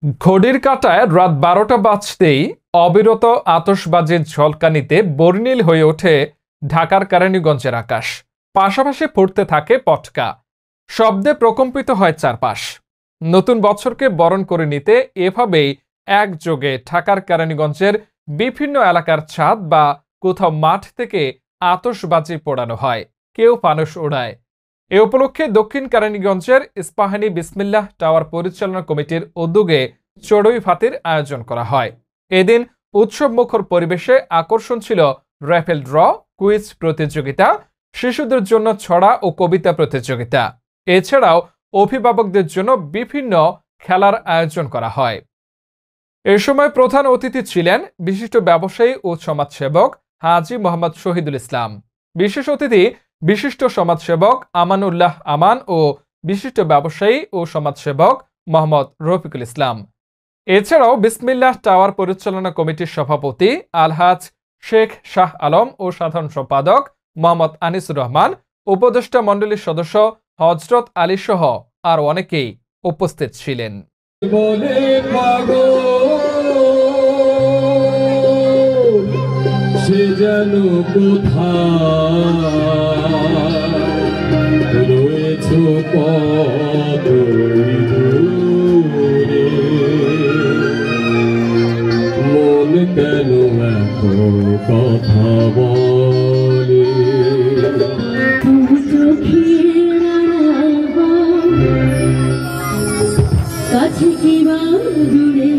ঘড়ির কাঁটায় রাত 12টা বাজতেই অবিরত আতশবাজির ঝলকানিতে বর্ণিল হয়ে ওঠে ঢাকার কেরানীগঞ্জের আকাশ। পাশাপাশি ফুটতে থাকে পটকা, শব্দে প্রকম্পিত হয় চারপাশ। নতুন বছরকে বরণ করে নিতে এভাবেই একযোগে ঢাকার কেরানীগঞ্জের বিভিন্ন এলাকার ছাদ বা কোথাও মাঠ থেকে আতশবাজি পোড়ানো হয়, কেউ ফানুস ওড়ায়। এ উপলক্ষে দক্ষিণ কেরানীগঞ্জের ইস্পাহানী বিসমিল্লাহ টাওয়ার পরিচালনা কমিটির উদ্যোগে চড়ুই ভাতির আয়োজন করা হয়। এদিন উৎসবমুখর পরিবেশে আকর্ষণ ছিল র্যাফেল ড্র, কুইজ প্রতিযোগিতা, শিশুদের জন্য ছড়া ও কবিতা প্রতিযোগিতা। এছাড়াও অভিভাবকদের জন্য বিভিন্ন খেলার আয়োজন করা হয়। এ সময় প্রধান অতিথি ছিলেন বিশিষ্ট ব্যবসায়ী ও সমাজসেবক হাজী মোহাম্মদ শহীদুল ইসলাম, বিশেষ অতিথি বিশিষ্ট সমাজসেবক আমানুল্লাহ আমান ও বিশিষ্ট ব্যবসায়ী ও সমাজসেবক মোহাম্মদ রফিকুল ইসলাম। এছাড়াও বিসমিল্লাহ টাওয়ার পরিচালনা কমিটির সভাপতি আলহাজ শেখ শাহ আলম ও সাধারণ সম্পাদক মোহাম্মদ আনিসুর রহমান, উপদেষ্টা মণ্ডলীর সদস্য হযরত আলী সহ আর অনেকেই উপস্থিত ছিলেন। সে যেন কোথায় রয়েছ মন কেন এত কথা বলে কাছে কি বা দূরে